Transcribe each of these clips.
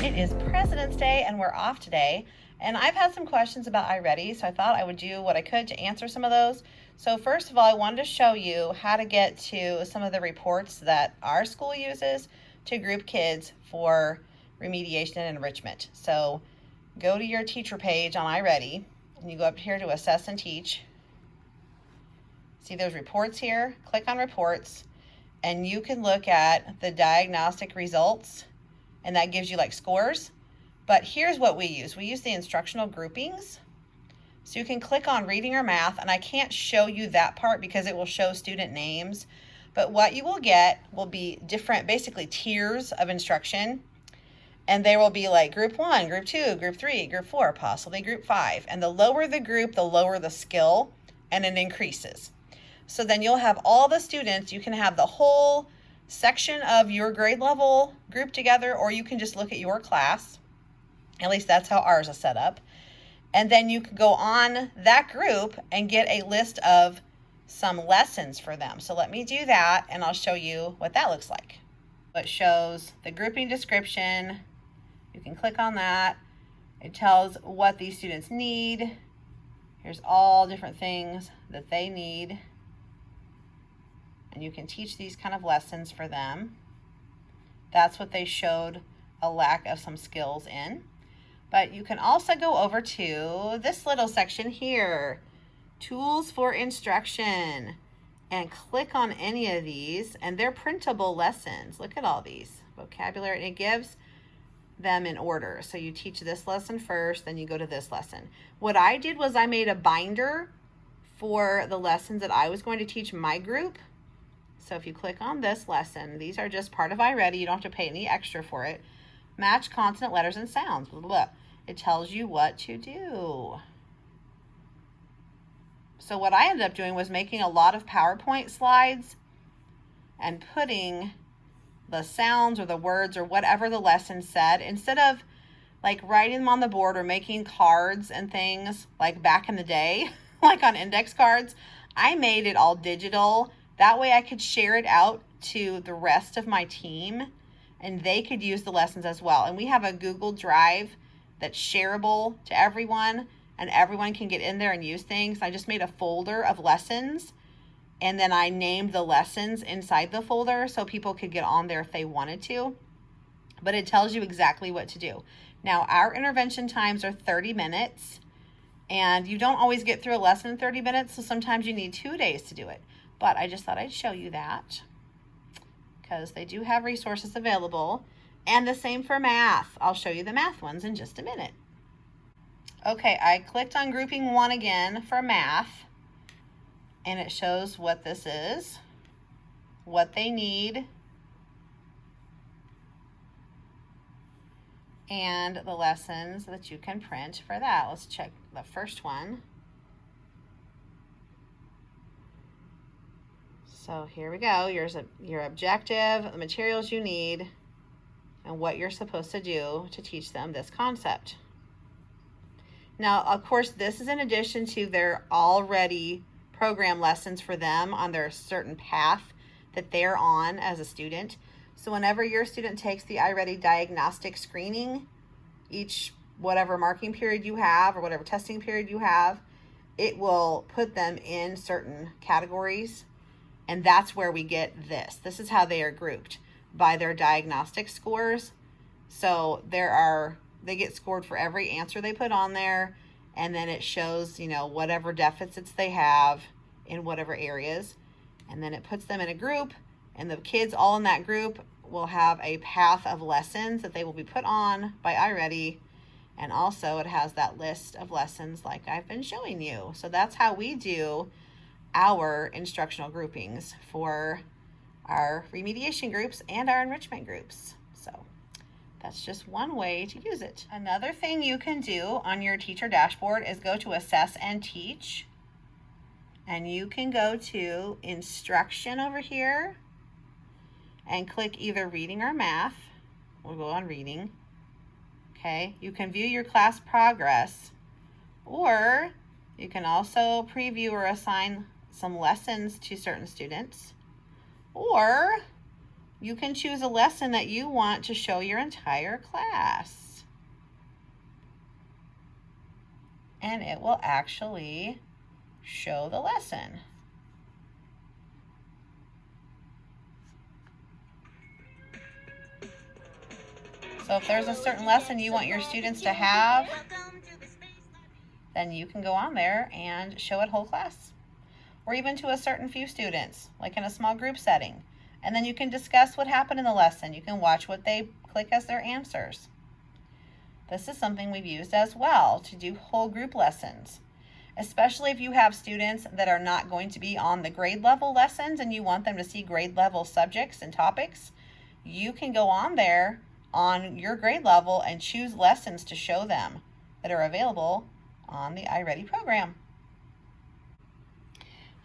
It is President's Day and we're off today, and I've had some questions about iReady, so I thought I would do what I could to answer some of those. So first of all, I wanted to show you how to get to some of the reports that our school uses to group kids for remediation and enrichment. So go to your teacher page on iReady and you go up here to Assess and Teach. See those reports here? Click on Reports and you can look at the diagnostic results, and that gives you like scores. But here's what we use. We use the instructional groupings. So you can click on reading or math, and I can't show you that part because it will show student names. But what you will get will be different, basically tiers of instruction. And there will be like group 1, group 2, group 3, group 4, possibly group 5. And the lower the group, the lower the skill, and it increases. So then you'll have all the students, you can have the whole section of your grade level grouped together, or you can just look at your class. At least that's how ours is set up. And then you can go on that group and get a list of some lessons for them. So let me do that and I'll show you what that looks like. It shows the grouping description. You can click on that. It tells what these students need. Here's all different things that they need. And you can teach these kind of lessons for them. That's what they showed a lack of some skills in. But you can also go over to this little section here, Tools for Instruction, and click on any of these, and they're printable lessons. Look at all these. Vocabulary, and it gives them in order. So you teach this lesson first, then you go to this lesson. What I did was I made a binder for the lessons that I was going to teach my group. So if you click on this lesson, these are just part of iReady. You don't have to pay any extra for it. Match consonant, letters, and sounds. Blah, blah, blah. It tells you what to do. So what I ended up doing was making a lot of PowerPoint slides and putting the sounds or the words or whatever the lesson said, instead of like writing them on the board or making cards and things like back in the day, like on index cards, I made it all digital. That way I could share it out to the rest of my team and they could use the lessons as well. And we have a Google Drive that's shareable to everyone and everyone can get in there and use things. I just made a folder of lessons and then I named the lessons inside the folder so people could get on there if they wanted to. But it tells you exactly what to do. Now our intervention times are 30 minutes and you don't always get through a lesson in 30 minutes, so sometimes you need 2 days to do it. But I just thought I'd show you that because they do have resources available. And the same for math. I'll show you the math ones in just a minute. Okay, I clicked on grouping 1 again for math. And it shows what this is, what they need, and the lessons that you can print for that. Let's check the first one. So here we go. Your objective, the materials you need, and what you're supposed to do to teach them this concept. Now, of course, this is in addition to their already program lessons for them on their certain path that they're on as a student. So whenever your student takes the iReady diagnostic screening, each whatever marking period you have or whatever testing period you have, it will put them in certain categories. And that's where we get this. This is how they are grouped by their diagnostic scores. So they get scored for every answer they put on there. And then it shows, whatever deficits they have in whatever areas. And then it puts them in a group. And the kids all in that group will have a path of lessons that they will be put on by iReady. And also it has that list of lessons like I've been showing you. So that's how we do our instructional groupings for our remediation groups and our enrichment groups. So that's just one way to use it. Another thing you can do on your teacher dashboard is go to Assess and Teach. And you can go to Instruction over here and click either Reading or Math. We'll go on Reading. Okay, you can view your class progress, or you can also preview or assign some lessons to certain students. Or you can choose a lesson that you want to show your entire class. And it will actually show the lesson. So if there's a certain lesson you want your students to have, then you can go on there and show it whole class. Or even to a certain few students, like in a small group setting. And then you can discuss what happened in the lesson. You can watch what they click as their answers. This is something we've used as well to do whole group lessons, especially if you have students that are not going to be on the grade level lessons and you want them to see grade level subjects and topics. You can go on there on your grade level and choose lessons to show them that are available on the iReady program.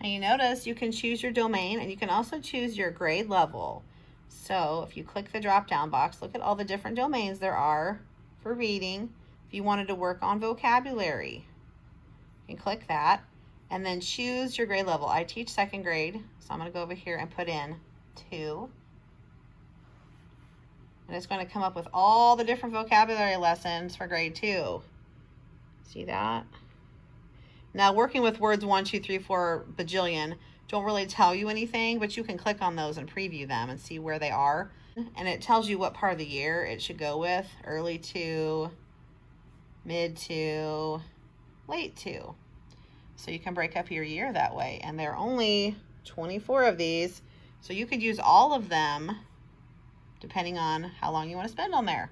Now you notice you can choose your domain and you can also choose your grade level. So if you click the drop down box, look at all the different domains there are for reading. If you wanted to work on vocabulary, you can click that and then choose your grade level. I teach second grade, so I'm going to go over here and put in 2. And it's going to come up with all the different vocabulary lessons for grade 2. See that? Now working with words 1, 2, 3, 4 bajillion don't really tell you anything, but you can click on those and preview them and see where they are. And it tells you what part of the year it should go with, early 2, mid 2, late 2. So you can break up your year that way. And there are only 24 of these, so you could use all of them depending on how long you want to spend on there.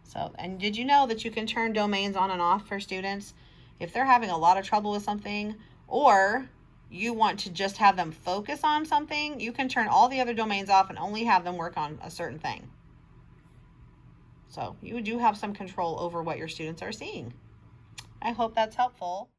So, and did you know that you can turn domains on and off for students? If they're having a lot of trouble with something, or you want to just have them focus on something, you can turn all the other domains off and only have them work on a certain thing. So you do have some control over what your students are seeing. I hope that's helpful.